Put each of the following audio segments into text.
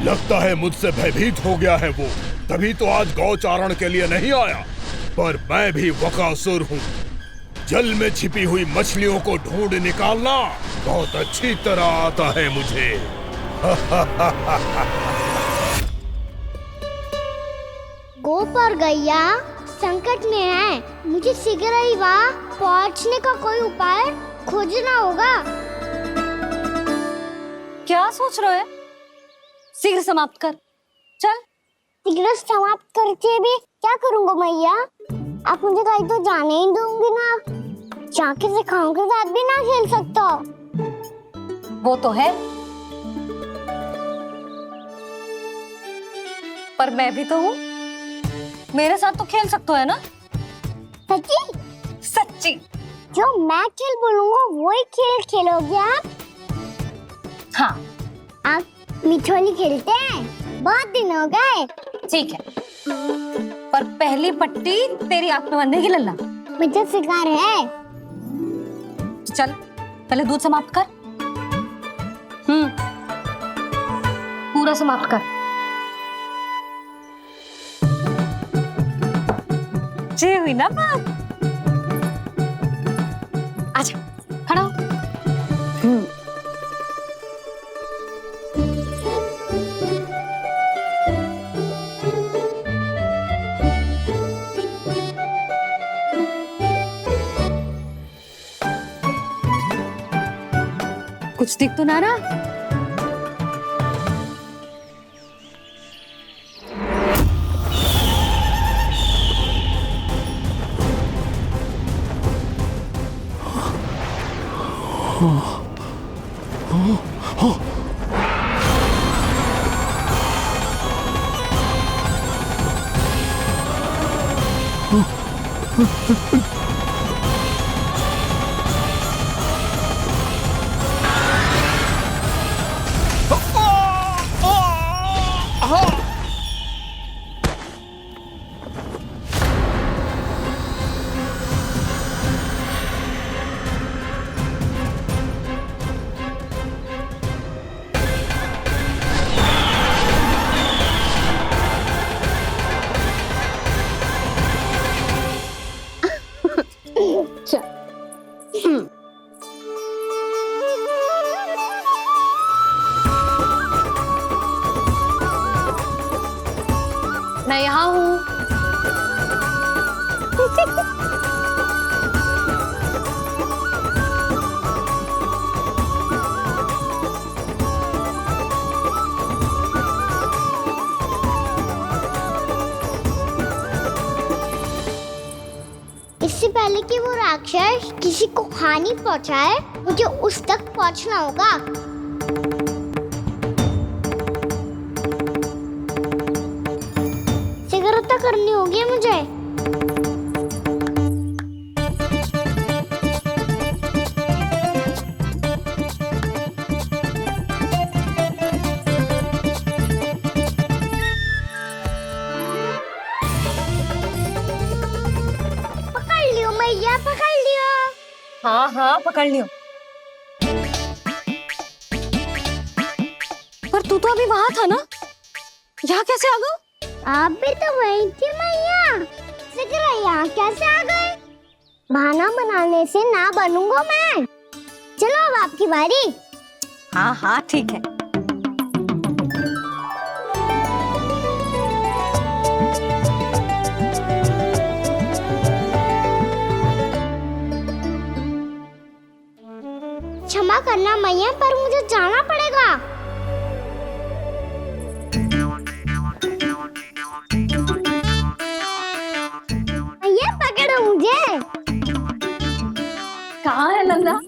लगता है मुझसे भयभीत हो गया है वो, तभी तो आज गौचारण के लिए नहीं आया। पर मैं भी बकासुर हूँ। जल में छिपी हुई मछलियों को ढूंढ निकालना बहुत अच्छी तरह आता है मुझे। गोप और गैया संकट में है। मुझे शीघ्र ही वहाँ पहुँचने का कोई उपाय खोजना होगा। क्या सोच रहे हैं? शीघ्र समाप्त कर, चल। शीघ्र समाप्त करके भी क्या करूँगा मैया? आप मुझे कहीं तो जाने ही दोगे ना। जाके सिखाओं के साथ भी ना खेल सकता। वो तो है, पर मैं भी तो हूँ। मेरे साथ तो खेल सकते हो, है ना? सच्ची? सच्ची। जो मैं खेल बोलूँगा वही खेल खेलोगे आप? हाँ। आप मिठोली खेलते हैं? बहुत दिन हो गए। ठीक है, पर पहली पट्टी तेरी आंख में बांधने की लल्ला। मुझे शिकार है। चल, पहले दूध समाप्त कर। पूरा समाप्त कर। जे हुई ना बात। आजा, खड़ा हो। कुछ दिख तो ना रहा। मैं यहाँ हूँ। इससे पहले कि वो राक्षस किसी को हानि पहुंचाए, मुझे उस तक पहुंचना होगा। शीघ्रता करनी होगी मुझे। पकड़ लियो मैया, पकड़ लियो। हाँ हाँ, पकड़ लियो। पर तू तो अभी वहां था ना, यहाँ कैसे आ गया? आप भी तो वही थी मैया। शीघ्र यहाँ कैसे आ गए? बहाना बनाने से ना बनूंगा मैं। चलो अब आपकी बारी। हाँ हाँ, ठीक है। क्षमा करना मैया, पर मुझे जाना पड़ेगा। मैया पकड़ो मुझे। कहाँ है लल्ला?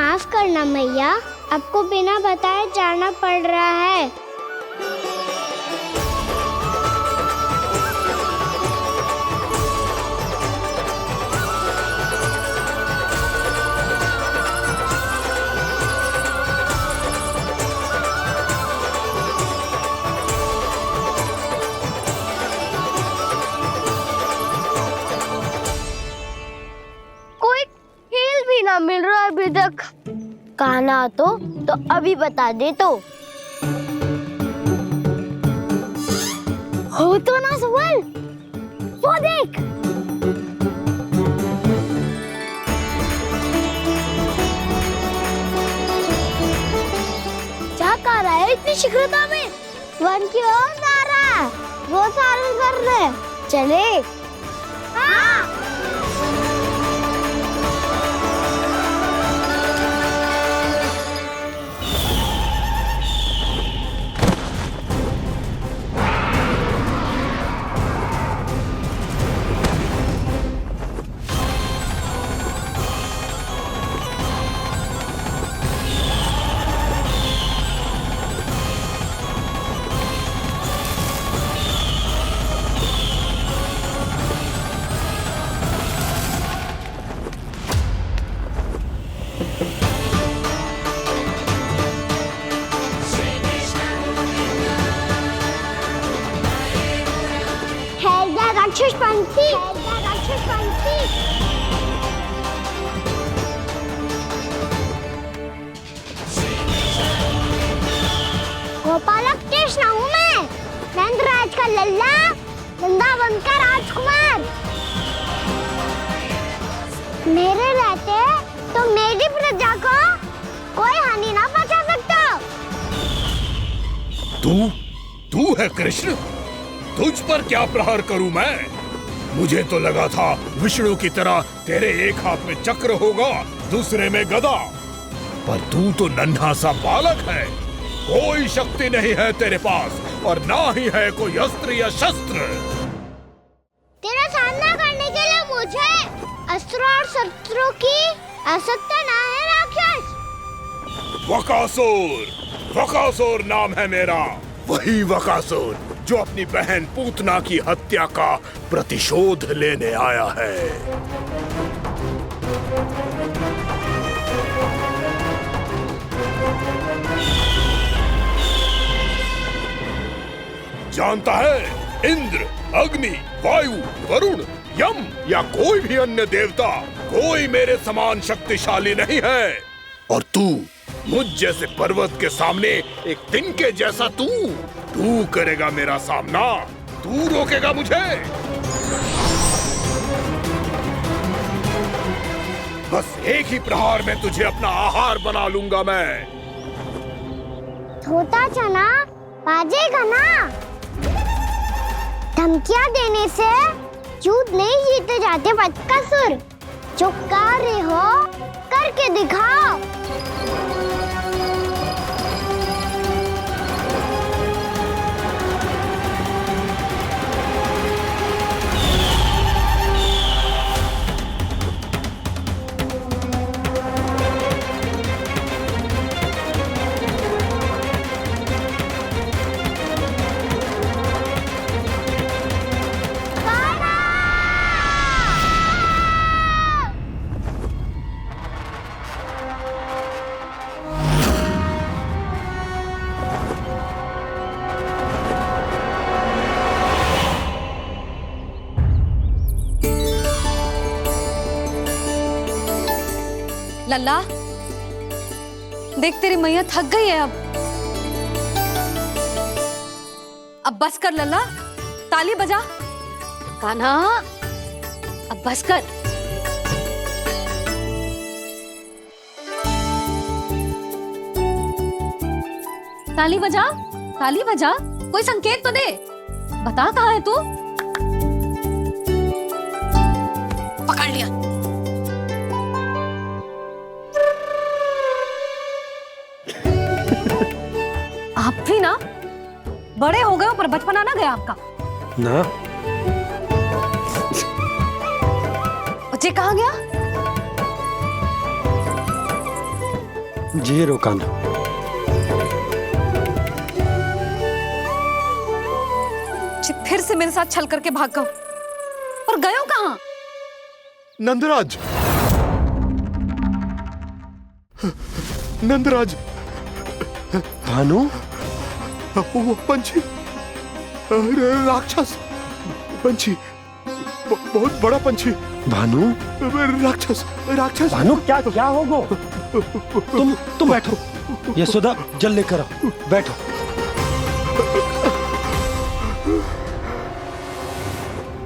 माफ करना मैया, आपको बिना बताए जाना पड़ रहा है। कोई खेल भी ना मिल रहा अभी तक। कहना तो अभी बता दे तो। हो तो ना सुबल, वो देख। क्या कर रहा है इतनी शीघ्रता में? वन की ओर जा रहा है, वो सारे कर रहे। चले। हाँ। राक्षसपंथी, राक्षसपंथी। गोपालक कृष्ण हूँ मैं, नंदराज का लल्ला, वृंदावन का राजकुमार। मेरे रहते तो मेरी प्रजा को कोई हानि ना पहुंचा सकता। तू है कृष्ण? तुझ पर क्या प्रहार करूं मैं? मुझे तो लगा था विष्णु की तरह तेरे एक हाथ में चक्र होगा, दूसरे में गदा, पर तू तो नन्हा सा बालक है। कोई शक्ति नहीं है तेरे पास और ना ही है कोई अस्त्र या शस्त्र। तेरा सामना करने के लिए मुझे अस्त्र और शस्त्रों की आवश्यकता ना है राक्षस। वकासुर, वकासुर नाम है मेरा, वही वकासुर जो अपनी बहन पूतना की हत्या का प्रतिशोध लेने आया है। जानता है, इंद्र, अग्नि, वायु, वरुण, यम या कोई भी अन्य देवता, कोई मेरे समान शक्तिशाली नहीं है। और तू, मुझ जैसे पर्वत के सामने एक तिनके जैसा तू करेगा मेरा सामना? तू रोकेगा मुझे? बस एक ही प्रहार में तुझे अपना आहार बना लूंगा मैं। छोटा चना बाजेगा ना। धमकियां देने से युद्ध नहीं जीते जाते बदकसूर। जो कार्य हो करके दिखाओ। लल्ला, देख तेरी मैया थक गई है अब बस कर लल्ला, ताली बजा। कान्हा, अब बस कर। ताली बजा, ताली बजा, कोई संकेत तो दे, बता कहाँ है तू? पकड़ लिया। आप भी ना बड़े हो गए हो पर बचपना ना गया आपका ना। बच्चे कहाँ गया? जी रोकाना। फिर से मेरे साथ छल करके भाग गओ। और गयो कहाँ? नंदराज, नंदराज, भानु, वो पंछी, राक्षस पंछी, बहुत बड़ा पंछी। भानु, राक्षस, राक्षस। भानु, क्या क्या होगा? तुम बैठो, यशोदा जल लेकर आओ, बैठो।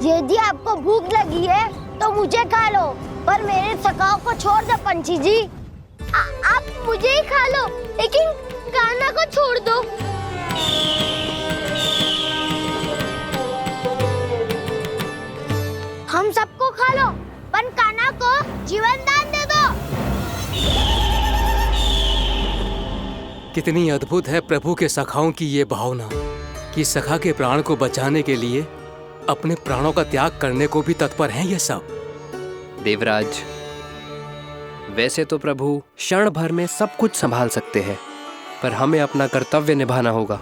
यदि आपको भूख लगी है तो मुझे खा लो, पर मेरे सखाओं को छोड़ दो पंछी जी। आप मुझे ही खा लो, लेकिन कान्हा को छोड़ दो। हम सबको खा लो, पर कान्हा को जीवन दान दे दो। कितनी अद्भुत है प्रभु के सखाओं की ये भावना कि सखा के प्राण को बचाने के लिए अपने प्राणों का त्याग करने को भी तत्पर हैं ये सब। देवराज, वैसे तो प्रभु क्षण भर में सब कुछ संभाल सकते हैं, पर हमें अपना कर्तव्य निभाना होगा।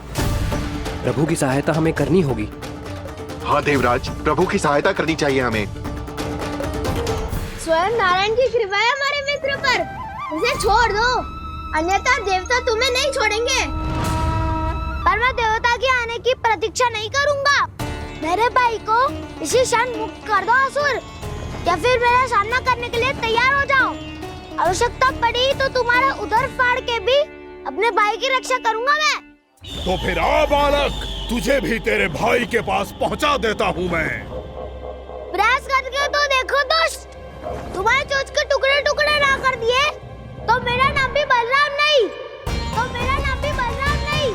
प्रभु की सहायता हमें करनी होगी। हाँ देवराज, प्रभु की सहायता करनी चाहिए हमें। स्वयं नारायण की कृपा है हमारे मित्र पर, उसे छोड़ दो, अन्यथा देवता तुम्हें नहीं छोड़ेंगे। पर मैं देवता के आने की प्रतीक्षा नहीं करूंगा। मेरे भाई को इसी क्षण मुक्त कर दो असुर, या फिर मेरा सामना करने के लिए तैयार हो जाओ। आवश्यकता पड़ी तो तुम्हारा उदर फाड़ के भी अपने भाई की रक्षा करूंगा मैं। तो फिर आ बालक, तुझे भी तेरे भाई के पास पहुंचा देता हूँ मैं। प्रयास करके तो देखो दोस्त, तुम्हारे चोंच के टुकड़े टुकड़े ना कर दिए तो मेरा नाम भी बलराम नहीं, तो मेरा नाम भी बलराम नहीं।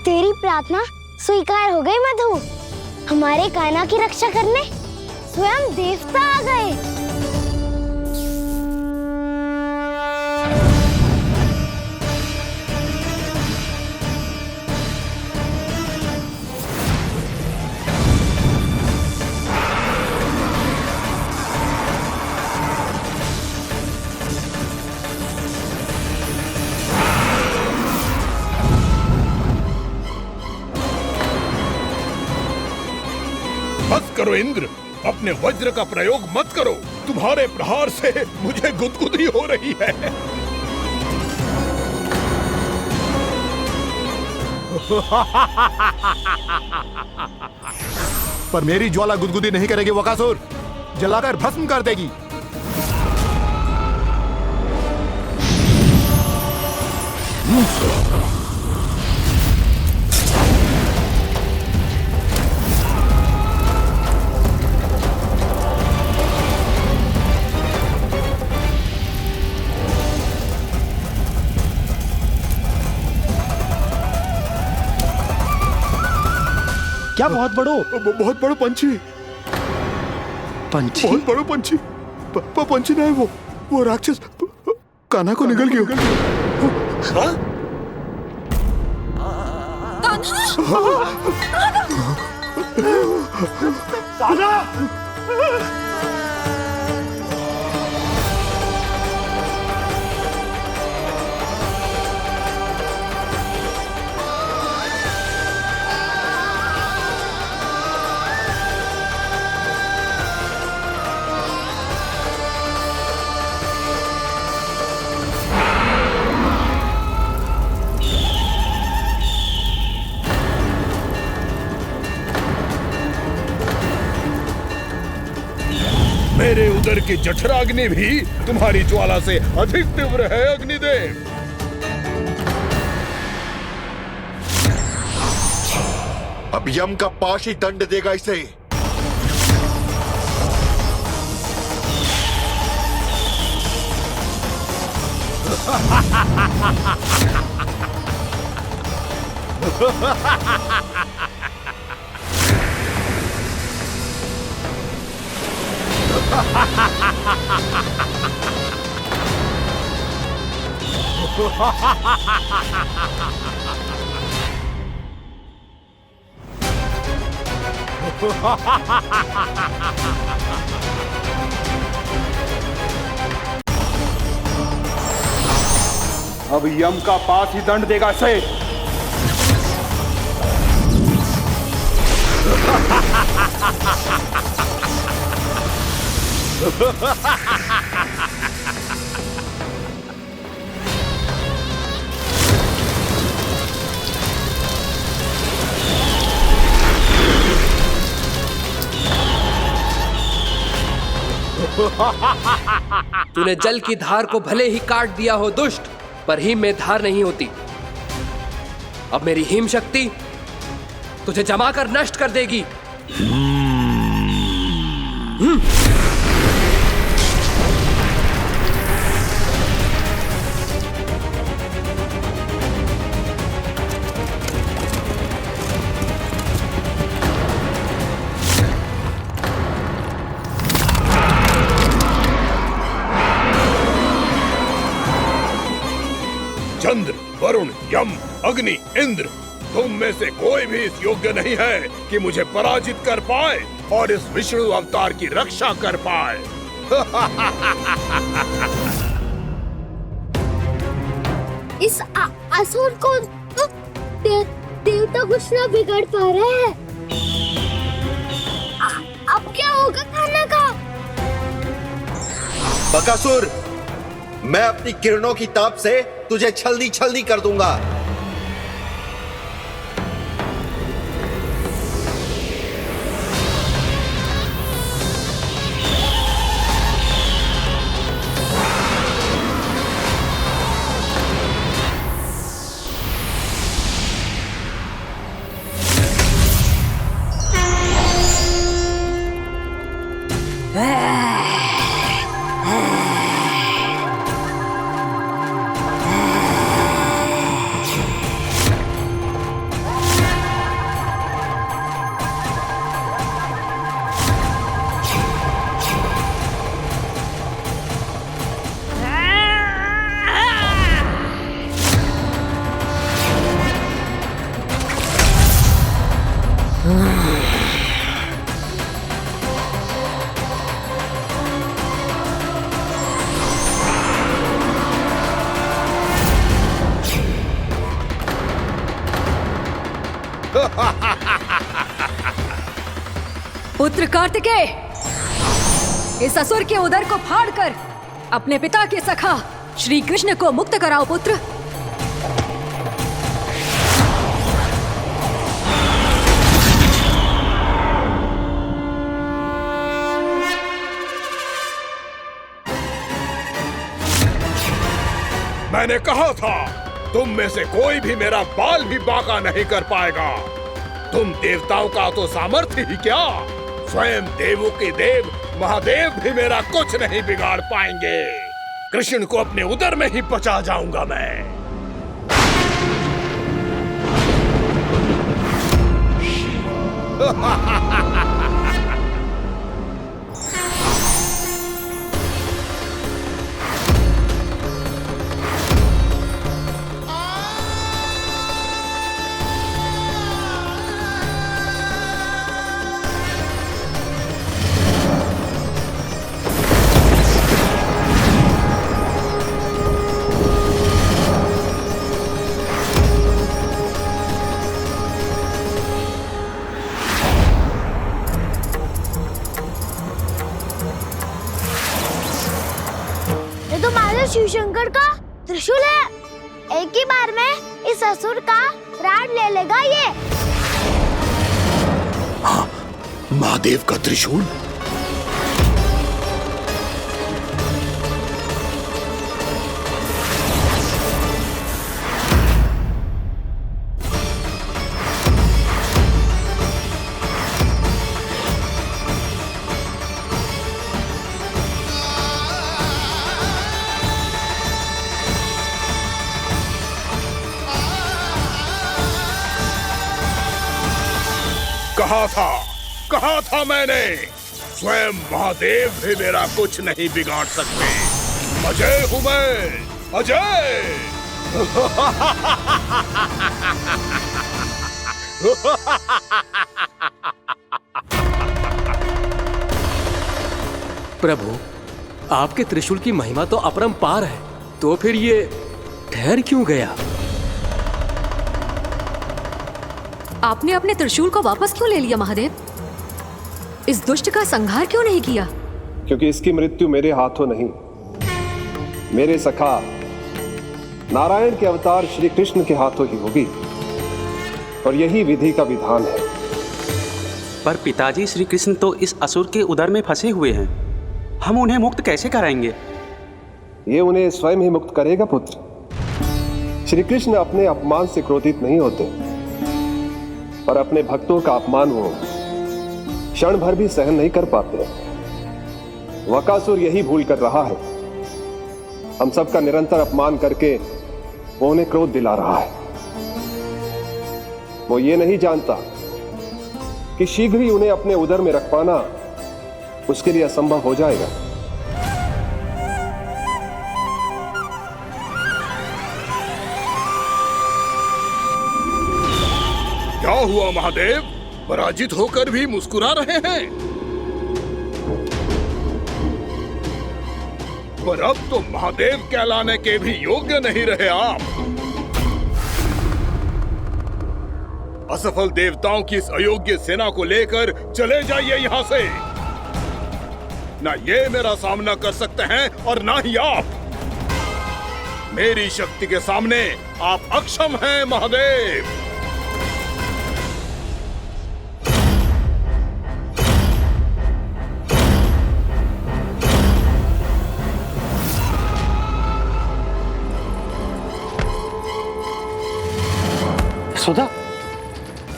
तेरी प्रार्थना स्वीकार हो गई मधु। हमारे कान्हा की रक्षा करने स्वयं देवता आ गए। बस करो इंद्र, अपने वज्र का प्रयोग मत करो। तुम्हारे प्रहार से मुझे गुदगुदी हो रही है। पर मेरी ज्वाला गुदगुदी नहीं करेगी वकासुर, जलाकर भस्म कर देगी। क्या बहुत बड़ो? बहुत बड़ा पंछी, पंछी? बहुत बड़ा पंछी। पंछी नहीं, वो राक्षस कान्हा को निगल गया। हाँ? मेरे उदर की जठराग्नि भी तुम्हारी ज्वाला से अधिक तीव्र है अग्निदेव। अब यम का पाश ही दंड देगा इसे। अब यम का पास ही दंड देगा इसे। तूने जल की धार को भले ही काट दिया हो दुष्ट, पर हिम में धार नहीं होती। अब मेरी हिम शक्ति तुझे जमा कर नष्ट कर देगी। चंद्र, वरुण, यम, अग्नि, इंद्र, तुम में से कोई भी इस योग्य नहीं है कि मुझे पराजित कर पाए और इस विष्णु अवतार की रक्षा कर पाए। इस असुर को देवता कुछ ना बिगाड़ पा रहे हैं। अब क्या होगा खाना का? बकासुर, मैं अपनी किरणों की ताप से तुझे छल्दी छल्दी कर दूंगा। पुत्र कार्तिकेय, इस असुर के उदर को फाड़कर अपने पिता के सखा श्री कृष्ण को मुक्त कराओ पुत्र। मैंने कहा था, तुम में से कोई भी मेरा बाल भी बांका नहीं कर पाएगा। तुम देवताओं का तो सामर्थ्य ही क्या, स्वयं देवों के देव महादेव भी मेरा कुछ नहीं बिगाड़ पाएंगे। कृष्ण को अपने उदर में ही पचा जाऊंगा मैं। शिव शंकर का त्रिशूल है। एक ही बार में इस असुर का प्राण ले लेगा ये। हाँ, महादेव का त्रिशूल। कहा था मैंने, स्वयं महादेव भी मेरा कुछ नहीं बिगाड़ सकते। अजय हूं मैं, अजय। प्रभु, आपके त्रिशूल की महिमा तो अपरंपार है, तो फिर ये ठहर क्यों गया? आपने अपने त्रिशूल को वापस क्यों ले लिया महादेव? इस दुष्ट का संहार क्यों नहीं किया? क्योंकि इसकी मृत्यु मेरे हाथों नहीं, मेरे सखा नारायण के अवतार श्री कृष्ण के हाथों ही होगी, और यही विधि का विधान है। पर पिताजी, श्री कृष्ण तो इस असुर के उदर में फंसे हुए हैं, हम उन्हें मुक्त कैसे कराएंगे? ये उन्हें स्वयं ही मुक्त करेगा पुत्र। श्री कृष्ण अपने अपमान से क्रोधित नहीं होते, पर अपने भक्तों का अपमान वो क्षण भर भी सहन नहीं कर पाते। वकासुर यही भूल कर रहा है, हम सबका निरंतर अपमान करके वो उन्हें क्रोध दिला रहा है। वो ये नहीं जानता कि शीघ्र ही उन्हें अपने उदर में रख पाना उसके लिए असंभव हो जाएगा। क्या हुआ महादेव? पराजित होकर भी मुस्कुरा रहे हैं। पर अब तो महादेव कहलाने के भी योग्य नहीं रहे आप। असफल देवताओं की इस अयोग्य सेना को लेकर चले जाइए यहाँ से। ना ये मेरा सामना कर सकते हैं और ना ही आप। मेरी शक्ति के सामने आप अक्षम हैं महादेव। सुधा,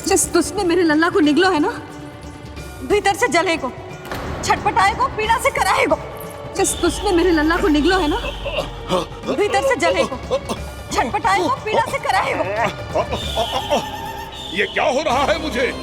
जिस दुष्ट ने मेरे लल्ला को निगलो है ना, भीतर से जलेगो, छटपटाएगो, पीड़ा से कराएगो। जिस दुष्ट ने मेरे लल्ला को निगलो है ना, भीतर से जलेगो, छटपटाएगो, पीड़ा से कराएगो। ये क्या हो रहा है मुझे?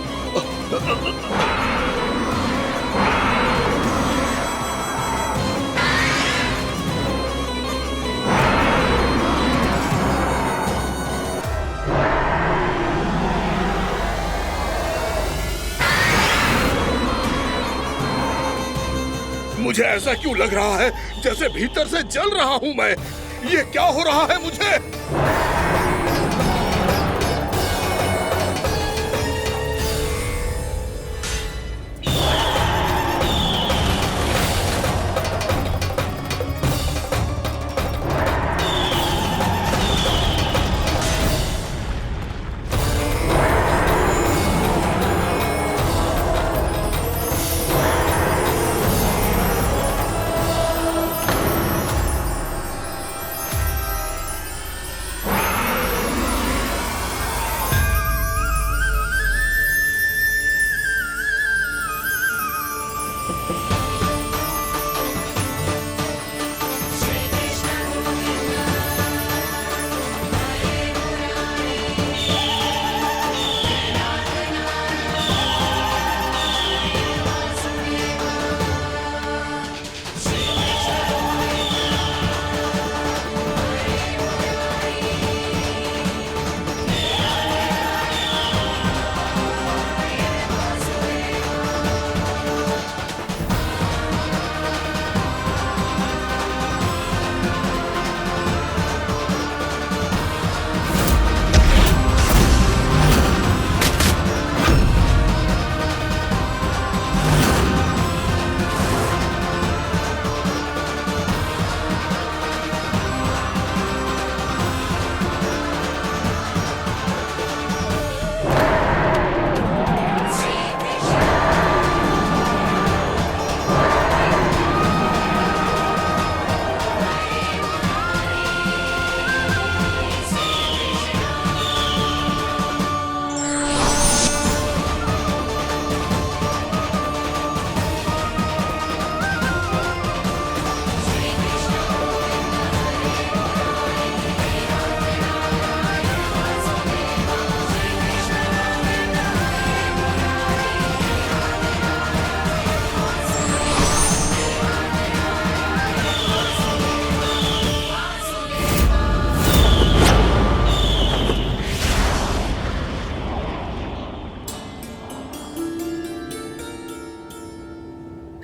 मुझे ऐसा क्यों लग रहा है जैसे भीतर से जल रहा हूं मैं? ये क्या हो रहा है मुझे?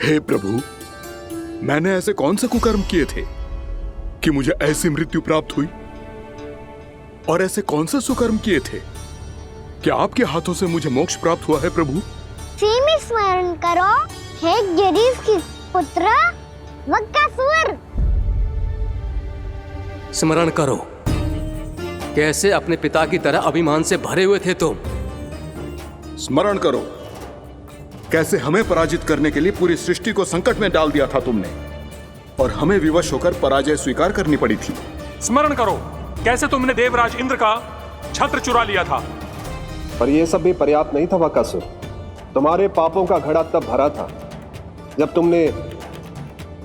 हे प्रभु, मैंने ऐसे कौन से कुकर्म किए थे कि मुझे ऐसी मृत्यु प्राप्त हुई? और ऐसे कौन से सुकर्म किए थे कि आपके हाथों से मुझे मोक्ष प्राप्त हुआ है प्रभु? में स्मरण करो, हे गिरीश की पुत्र वक्कासुर। स्मरण करो, कैसे अपने पिता की तरह अभिमान से भरे हुए थे तुम। स्मरण करो, कैसे हमें पराजित करने के लिए पूरी सृष्टि को संकट में डाल दिया था तुमने, और हमें विवश होकर पराजय स्वीकार करनी पड़ी थी। स्मरण करो, कैसे तुमने देवराज इंद्र का छत्र चुरा लिया था। पर यह सब भी पर्याप्त नहीं था वक्कासुर। तुम्हारे पापों का घड़ा तब भरा था जब तुमने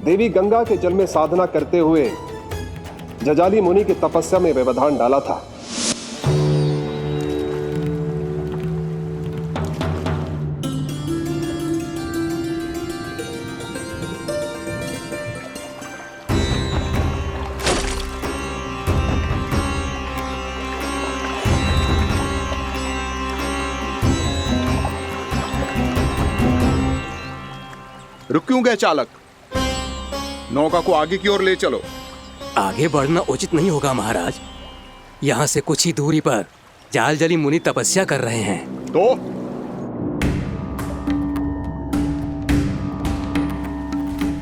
देवी गंगा के जल में साधना करते हुए जजाली मुनि की तपस्या में व्यवधान डाला था। रुक क्यों गए चालक? नौका को आगे की ओर ले चलो। आगे बढ़ना उचित नहीं होगा महाराज। यहाँ से कुछ ही दूरी पर जालजली मुनि तपस्या कर रहे हैं। तो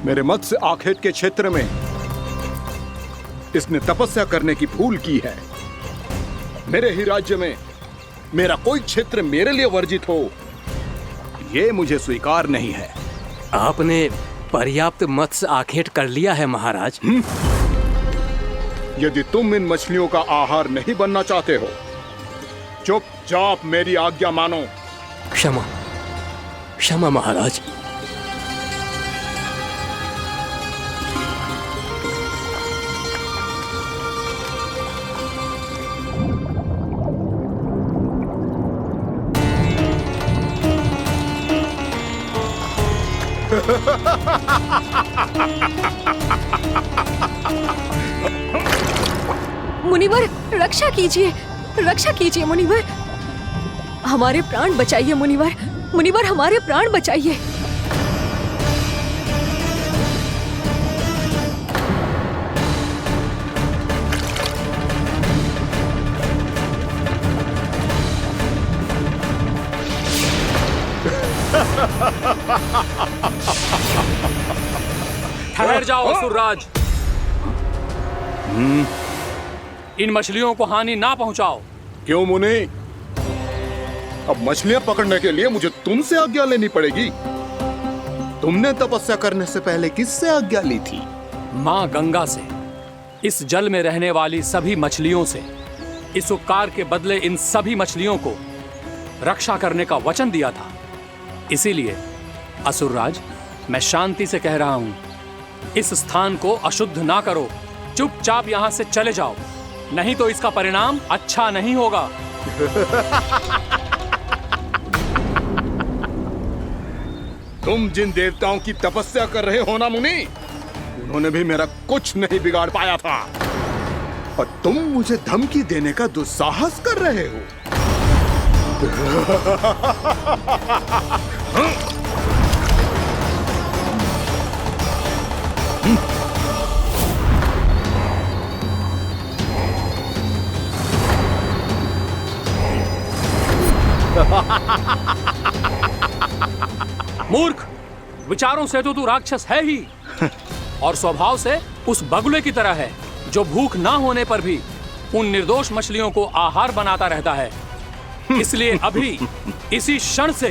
मेरे मत्स्य आखेट के क्षेत्र में इसने तपस्या करने की भूल की है। मेरे ही राज्य में मेरा कोई क्षेत्र मेरे लिए वर्जित हो, यह मुझे स्वीकार नहीं है। आपने पर्याप्त मत्स्य आखेट कर लिया है महाराज। यदि तुम इन मछलियों का आहार नहीं बनना चाहते हो, चुपचाप मेरी आज्ञा मानो। क्षमा, क्षमा महाराज। मुनिवर, रक्षा कीजिए, रक्षा कीजिए मुनिवर। हमारे प्राण बचाइए मुनिवर, मुनिवर हमारे प्राण बचाइए। ठहर जाओ असुरराज। इन मछलियों को हानि ना पहुंचाओ। क्यों मुनि? अब मछलियां पकड़ने के लिए मुझे तुमसे आज्ञा लेनी पड़ेगी। तुमने तपस्या करने से पहले किससे आज्ञा ली थी? मां गंगा से, इस जल में रहने वाली सभी मछलियों से। इस उपकार के बदले इन सभी मछलियों को रक्षा करने का वचन दिया था। इसीलिए असुरराज, मैं शांति से कह रहा हूं, इस स्थान को अशुद्ध ना करो। चुपचाप यहां से चले जाओ, नहीं तो इसका परिणाम अच्छा नहीं होगा। तुम जिन देवताओं की तपस्या कर रहे हो ना मुनि, उन्होंने भी मेरा कुछ नहीं बिगाड़ पाया था, और तुम मुझे धमकी देने का दुस्साहस कर रहे हो। मूर्ख, विचारों से तो तू राक्षस है ही, और स्वभाव से उस बगुले की तरह है जो भूख ना होने पर भी उन निर्दोष मछलियों को आहार बनाता रहता है। इसलिए अभी इसी क्षण से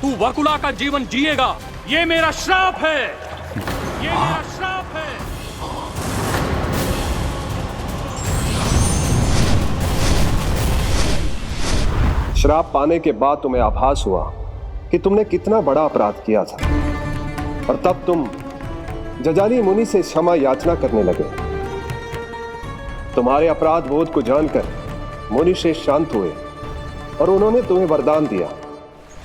तू वकुला का जीवन जिएगा। ये मेरा श्राप है, ये मेरा श्राप है। श्राप पाने के बाद तुम्हें आभास हुआ कि तुमने कितना बड़ा अपराध किया था, और तब तुम जजाली मुनि से क्षमा याचना करने लगे। तुम्हारे अपराध बोध को जानकर मुनि श्रेष्ठ शांत हुए और उन्होंने तुम्हें वरदान दिया।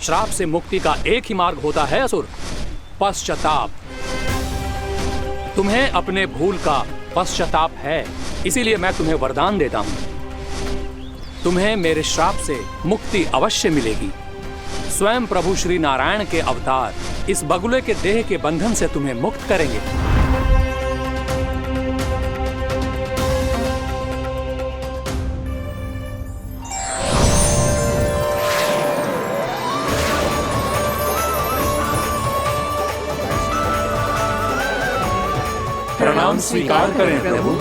श्राप से मुक्ति का एक ही मार्ग होता है असुर, पश्चाताप। तुम्हें अपने भूल का पश्चाताप है, इसीलिए मैं तुम्हें वरदान देता हूं। तुम्हें मेरे श्राप से मुक्ति अवश्य मिलेगी। स्वयं प्रभु श्री नारायण के अवतार इस बगुले के देह के बंधन से तुम्हें मुक्त करेंगे। प्रणाम स्वीकार करें प्रभु।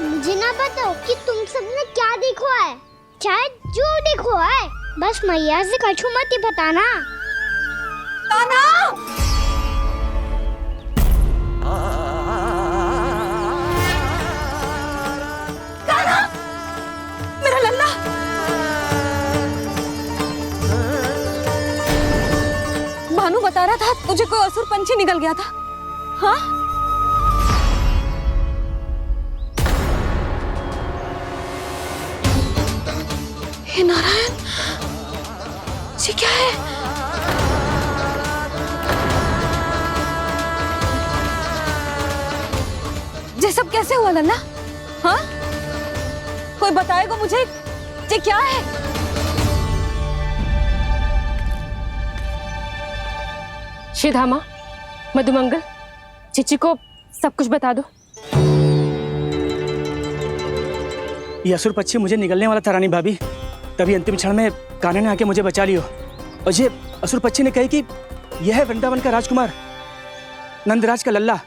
मुझे ना बताओ कि तुम सबने क्या देखा है, चाहे जो देखो है, बस मैया से कछु मत ही बताना। कान्हा! कान्हा! मेरा लल्ला! भानु बता रहा था तुझे कोई असुर पंछी निकल गया था। हाँ? हे नारायण, ये क्या है? ये सब कैसे हुआ लल्ला? हाँ? कोई बताएगा मुझे ये क्या है? श्रीधामा, मधुमंगल, चिची को सब कुछ बता दो। ये असुर पक्षी मुझे निगलने वाला था रानी भाभी, तभी अंतिम क्षण में कान्हा ने आके मुझे बचा लियो। और ये असुर पक्षी ने कही कि यह है वृंदावन का राजकुमार नंदराज का लल्ला,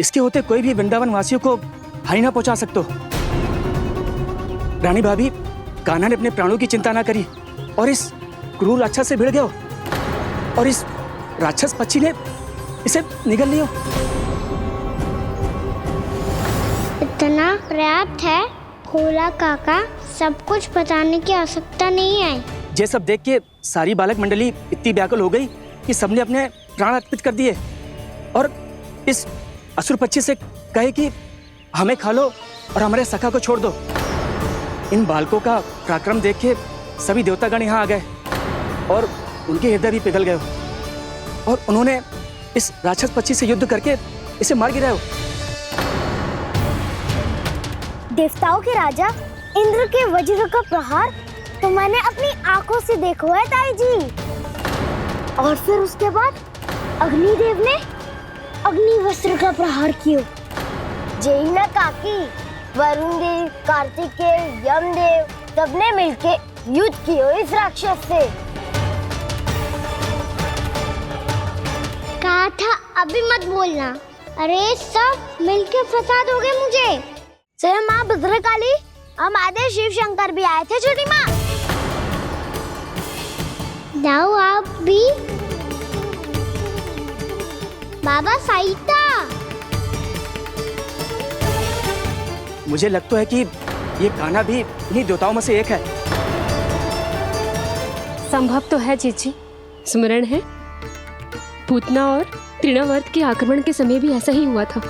इसके होते कोई भी वृंदावन वासियों को हानि ना पहुंचा सकते। रानी भाभी, कान्हा ने अपने प्राणों की चिंता ना करी और इस क्रूर राक्षस से भिड़ गयो और इस राक्षस पक्षी ने इसे निगल लियो। इतना पर्याप्त है भोला काका, सब कुछ बताने की आवश्यकता नहीं है। ये सब देख के सारी बालक मंडली इतनी व्याकुल हो गई कि सबने अपने प्राण अर्पित कर दिए और इस असुर पक्षी से कहे कि हमें खा लो और हमारे सखा को छोड़ दो। इन बालकों का पराक्रम देख के सभी देवतागण यहाँ आ गए और उनके हृदय भी पिघल गए और उन्होंने इस राक्षस पक्षी से युद्ध करके इसे मार गिराया। देवताओं के राजा इंद्र के वज्र का प्रहार तो मैंने अपनी आंखों से देखा है ताई जी। और फिर उसके बाद अग्निदेव ने अग्निवस्त्र का प्रहार किया। जय ना काकी, वरुण देव, कार्तिकेय, यमदेव सबने मिलके युद्ध किया इस राक्षस से। कहा था अभी मत बोलना। अरे सब मिलके फंसा दोगे मुझे। स्वयं माँ भद्रकाली, हमारे शिव शंकर भी आए थे छोटी माँ। जाओ आप भी। बाबा साईता, मुझे लगता है कि ये कान्हा भी इन्हीं देवताओं में से एक है। संभव तो है चीची। स्मरण है, पूतना और तृणावर्त के आक्रमण के समय भी ऐसा ही हुआ था।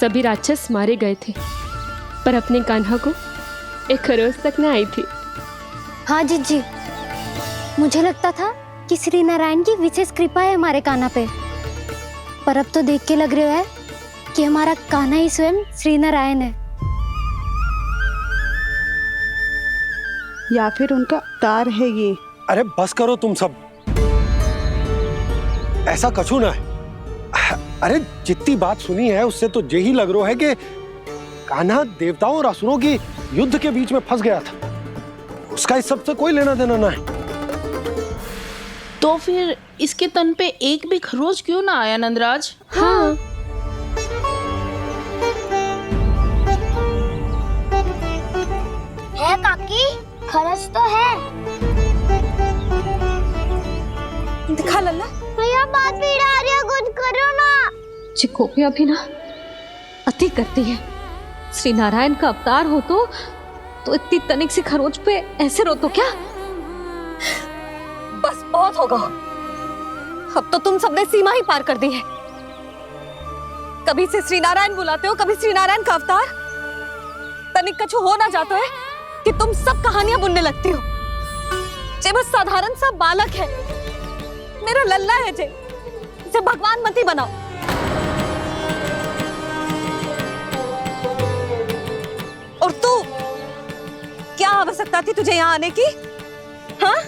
सभी राक्षस मारे गए थे, पर अपने कान्हा को एक खरोच तक न आई थी। हाँ जीजी, मुझे लगता था कि श्री नारायण की विशेष कृपा है हमारे कान्हा पे, पर अब तो देख के लग रहा है कि हमारा कान्हा ही स्वयं श्री नारायण है। या फिर उनका अवतार है ये। अरे बस करो तुम सब, ऐसा कछु ना है। अरे जितनी बात सुनी है उससे तो यही लग रहा है कि कान्हा देवताओं और असुरों की युद्ध के बीच में फंस गया था। उसका इस सब से कोई लेना देना ना है। तो फिर इसके तन पे एक भी खरोच क्यों ना आया नंदराज? हाँ, है काकी, खरच तो है। दिखा लल्ला। भैया बात पीड़ा आ रही है, कुछ करो ना। चिकोपिया भी ना अति करती है। श्री नारायण का अवतार हो तो इतनी तनिक सी खरोच पे ऐसे रो तो क्या? बस बहुत होगा। अब तो तुम सबने सीमा ही पार कर दी है। कभी से श्री नारायण बुलाते हो, कभी श्री नारायण का अवतार। तनिक कछु हो ना जाता है कि तुम सब कहानियां बुनने लगती हो। जे बस साधारण सा बालक है, मेरा लल्ला है जे, इसे भगवान मत ही बनाओ। और तू, क्या आवश्यकता थी तुझे यहाँ आने की? हाँ,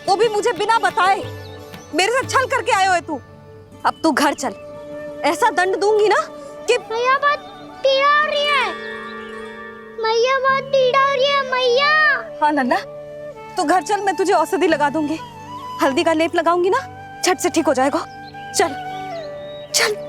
वो भी मुझे बिना बताए। मेरे साथ छल करके आयो है तू। अब तू घर चल, ऐसा दंड दूंगी ना कि मैया बहुत पीड़ा हो रही है। मैया बहुत पीड़ा हो रही है मैया। हाँ नन्ना, तू घर चल, मैं तुझे औषधि लगा दूंगी। हल्दी का लेप लगाऊंगी ना, झट से ठीक हो जाएगा। चल चल।